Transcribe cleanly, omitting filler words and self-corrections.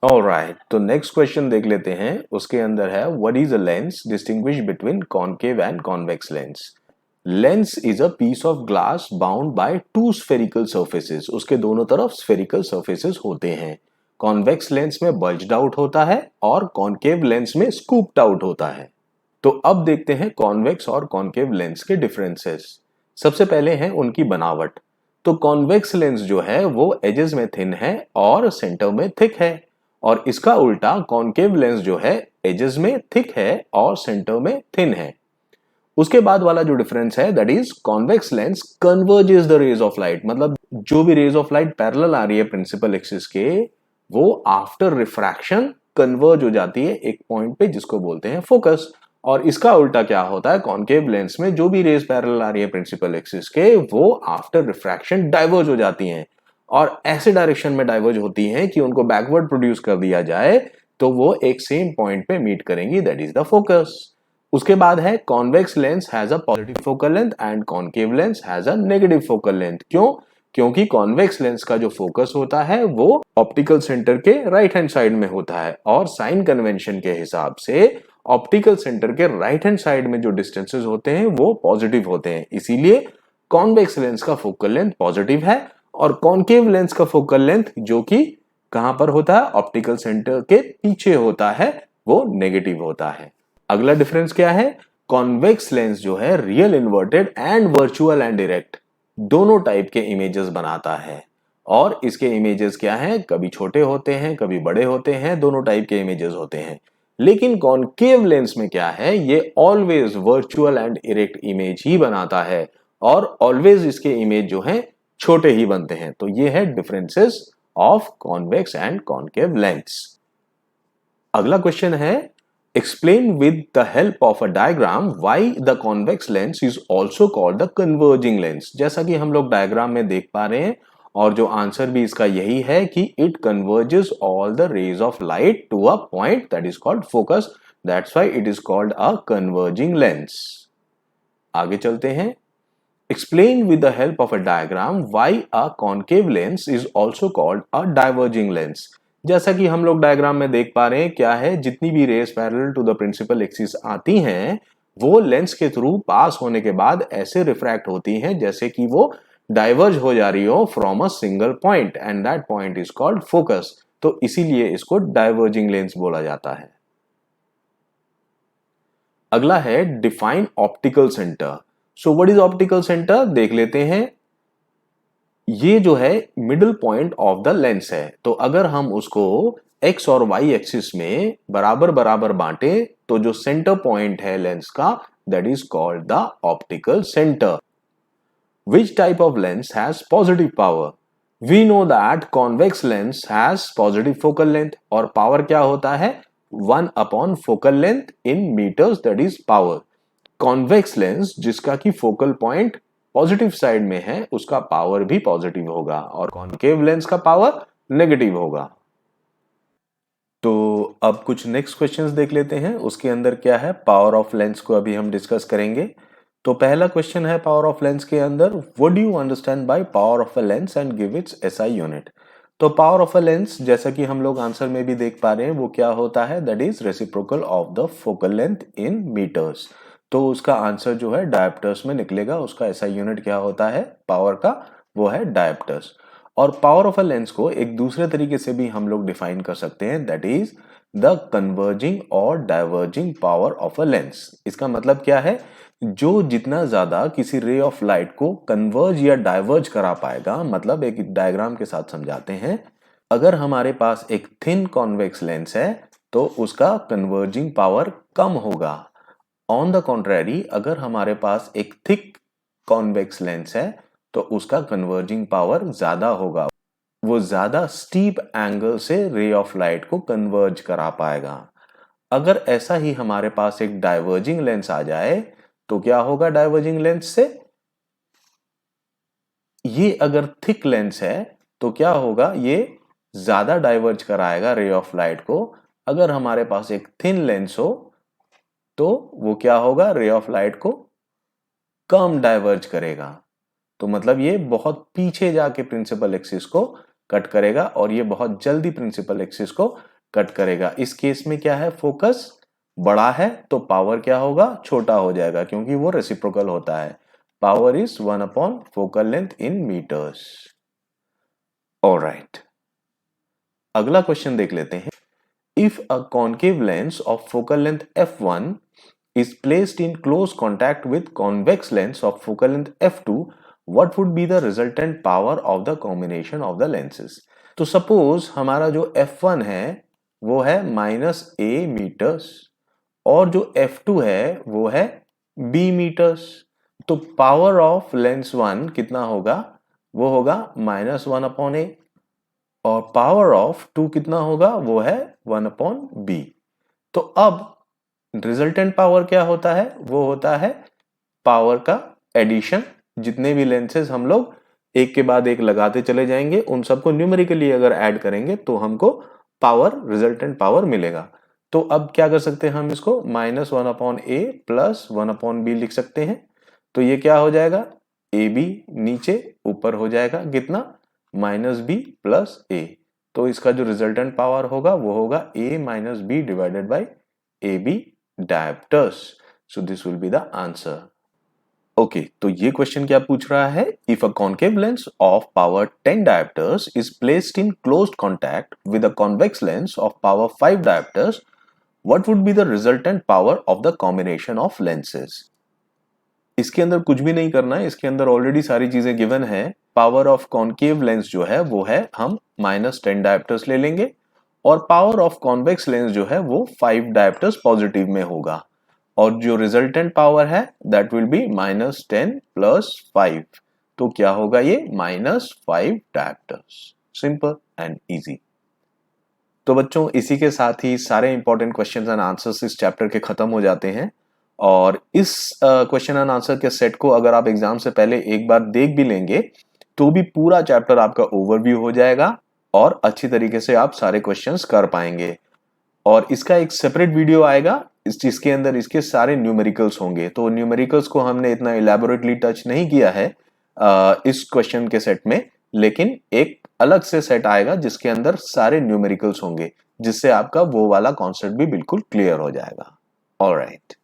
Alright, तो next question देख लेते हैं। उसके अंदर है what is a lens distinguish between concave and convex lens. Lens is a piece of glass bound by two spherical surfaces. उसके दोनों तरफ स्फेरिकल सर्फेसेस होते हैं। कॉन्वेक्स लेंस में बल्ज्ड आउट होता है और कॉनकेव लेंस में स्कूप्ड आउट होता है। तो अब देखते हैं कॉन्वेक्स और कॉनकेव लेंस के डिफरेंसेस। सबसे पहले है उनकी बनावट। तो कॉन्वेक्स लेंस जो है वो एजेस में थिन है और सेंटर में थिक है, और इसका उल्टा कॉनकेव लेंस जो है एजेस में थिक है और सेंटर में थिन है। उसके बाद वाला जो डिफरेंस है that is convex lens converges the rays of light. मतलब जो भी रेज ऑफ लाइट पैरेलल आ रही है प्रिंसिपल एक्सिस के, वो आफ्टर रिफ्रैक्शन कन्वर्ज हो जाती है एक पॉइंट पे जिसको बोलते हैं फोकस। और इसका उल्टा क्या होता है, कॉनकेव लेंस में जो भी रेज पैरेलल आ रही है प्रिंसिपल एक्सिस के, वो आफ्टर रिफ्रैक्शन डाइवर्ज हो जाती हैं और ऐसे डायरेक्शन में डाइवर्ज होती हैं कि उनको बैकवर्ड प्रोड्यूस कर दिया जाए तो वो एक सेम पॉइंट पे मीट करेंगी, दैट इज द फोकस। उसके बाद है convex lens has a positive focal length and concave lens has a negative focal length. क्यों? क्योंकि कॉन्वेक्स लेंस का जो फोकस होता है वो ऑप्टिकल सेंटर के राइट हैंड साइड में होता है, और साइन कन्वेंशन के हिसाब से ऑप्टिकल सेंटर के राइट हैंड साइड में जो डिस्टेंसेस होते हैं वो पॉजिटिव होते हैं। इसीलिए कॉन्वेक्स लेंस का फोकल लेंथ पॉजिटिव है और कॉनकेव लेंस का फोकल लेंथ जो कि कहां पर होता है, ऑप्टिकल सेंटर के पीछे होता है, वो नेगेटिव होता है। अगला डिफरेंस क्या है, कॉन्वेक्स लेंस जो है real inverted and virtual and direct दोनों टाइप के इमेजेस बनाता है। और इसके इमेजेस क्या हैं, कभी छोटे होते हैं कभी बड़े होते हैं, दोनों टाइप के इमेजेस होते हैं। लेकिन कॉनकेव लेंस में क्या है, ये always virtual and erect image ही बनाता है और ऑलवेज इसके इमेज जो हैं छोटे ही बनते हैं। तो ये है differences of convex and concave lens. अगला क्वेश्चन है explain with the help of a diagram why the convex lens is also called the converging lens. जैसा कि हम लोग डायग्राम में देख पा रहे हैं और जो आंसर भी इसका यही है कि it converges all the rays of light to a point that is called focus, that's why it is called a converging lens. आगे चलते हैं। Explain with the help of a diagram why a concave lens is also called a diverging lens। जैसा कि हम लोग diagram में देख पा रहे हैं क्या है, जितनी भी rays parallel to the principal axis आती हैं वो लेंस के थ्रू पास होने के बाद ऐसे रिफ्रैक्ट होती हैं जैसे कि वो डाइवर्ज हो जा रही हो from a single point and that point is called focus. तो इसीलिए इसको डाइवर्जिंग लेंस बोला जाता है। अगला है define optical centre. So what is optical centre देख लेते हैं। ये जो है middle point of the lens है। तो अगर हम उसको एक्स और वाई एक्सिस में बराबर बराबर बांटे तो जो सेंटर पॉइंट है लेंस का that is called the optical centre. Which type of lens has positive power? We know that convex lens has positive focal length, और पावर क्या होता है, 1 upon focal length in metres, that is power. Convex lens जिसका की focal point positive side में है उसका power भी पॉजिटिव होगा और कॉन्केव लेंस का पावर नेगेटिव होगा। तो अब कुछ नेक्स्ट क्वेश्चंस देख लेते हैं। उसके अंदर क्या है, पावर ऑफ लेंस को अभी हम डिस्कस करेंगे। तो पहला क्वेश्चन है पावर ऑफ लेंस के अंदर, what do you understand by power of a lens and give its SI unit. तो पावर ऑफ अ लेंस जैसा कि हम लोग आंसर में भी देख पा रहे हैं वो क्या होता है, that is reciprocal of the focal length in metres. तो उसका आंसर जो है डायप्टर्स में निकलेगा। उसका एसआई यूनिट क्या होता है पावर का, वो है डायप्टर्स। और पावर ऑफ अ लेंस को एक दूसरे तरीके से भी हम लोग डिफाइन कर सकते हैं, दैट इज द कन्वर्जिंग और diverging power of a lens. इसका मतलब क्या है, जो जितना ज्यादा किसी रे ऑफ लाइट को कन्वर्ज या डाइवर्ज करा पाएगा। मतलब एक डायग्राम के साथ समझाते हैं। अगर हमारे पास एक थिन कॉन्वेक्स लेंस है तो उसका कन्वर्जिंग पावर कम होगा। ऑन द कॉन्ट्रेरी अगर हमारे पास एक थिक कॉन्वेक्स लेंस है तो उसका कन्वर्जिंग पावर ज्यादा होगा। वो ज्यादा स्टीप एंगल से रे ऑफ लाइट को कन्वर्ज करा पाएगा। अगर ऐसा ही हमारे पास एक डाइवर्जिंग लेंस आ जाए तो क्या होगा, डाइवर्जिंग लेंस से ये अगर थिक लेंस है तो क्या होगा, ये ज्यादा डाइवर्ज कराएगा रे ऑफ लाइट को। अगर हमारे पास एक थिन लेंस हो तो वो क्या होगा, रे ऑफ लाइट को कम डाइवर्ज करेगा। तो मतलब ये बहुत पीछे जाके प्रिंसिपल एक्सिस को कट करेगा और ये बहुत जल्दी प्रिंसिपल एक्सिस को कट करेगा। इस केस में क्या है, फोकस बड़ा है तो पावर क्या होगा, छोटा हो जाएगा, क्योंकि वो रेसिप्रोकल होता है। Power is 1 upon focal length in metres. Alright, अगला क्वेश्चन देख लेते हैं। If a concave lens of focal length f1 is placed in close contact with convex lens of focal length f2, what would be the resultant power of the combination of the lenses? तो suppose हमारा जो f1 है वो है -a metres और जो f2 है वो है b मीटर्स। तो पावर ऑफ लेंस 1 कितना होगा, वो होगा -1 अपॉन a, और पावर ऑफ 2 कितना होगा, वो है 1 अपॉन b। तो अब रिजल्टेंट पावर क्या होता है, वो होता है पावर का एडिशन। जितने भी लेंसेज हम लोग एक के बाद एक लगाते चले जाएंगे, उन सबको न्यूमेरिकली अगर ऐड करेंगे तो हमको पावर, रिजल्टेंट पावर मिलेगा। तो अब क्या कर सकते हैं हम इसको, -1 upon a plus 1 upon b लिख सकते हैं। तो ये क्या हो जाएगा, ए बी नीचे ऊपर हो जाएगा कितना, -b प्लस a। तो इसका जो रिजल्टेंट पावर होगा वो होगा a minus B divided by A B diopters. So this will be the answer. Okay, तो ये क्वेश्चन क्या पूछ रहा है, if a concave lens of power 10 diopters is placed in closed contact with a convex lens of power 5 diopters, what would be the resultant power of the combination of lenses? इसके अंदर कुछ भी नहीं करना है, इसके अंदर ऑलरेडी सारी चीजें गिवन है। पावर ऑफ कॉन्केव लेंस जो है वो है हम -10 डायोप्टर्स ले लेंगे, और पावर ऑफ कॉन्वेक्स लेंस जो है वो 5 डायोप्टर्स पॉजिटिव में होगा, और जो रिजल्टेंट पावर है दैट विल बी -10 प्लस 5। तो क्या होगा ये, -5 डायोप्टर्स। Simple and easy. तो बच्चों, इसी के साथ ही सारे इंपॉर्टेंट क्वेश्चंस एंड आंसर्स इस चैप्टर के खत्म हो जाते हैं। और इस क्वेश्चन एंड आंसर के सेट को अगर आप एग्जाम से पहले एक बार देख भी लेंगे तो भी पूरा चैप्टर आपका ओवरव्यू हो जाएगा और अच्छी तरीके से आप सारे क्वेश्चंस कर पाएंगे। और इसका एक सेपरेट वीडियो आएगा जिसके अंदर इसके सारे न्यूमेरिकल्स होंगे। तो न्यूमेरिकल्स को हमने इतना इलेबोरेटली टच नहीं किया है इस क्वेश्चन के सेट में, लेकिन एक अलग से सेट आएगा जिसके अंदर सारे न्यूमेरिकल्स होंगे, जिससे आपका वो वाला कॉन्सेप्ट भी बिल्कुल क्लियर हो जाएगा। ऑलराइट।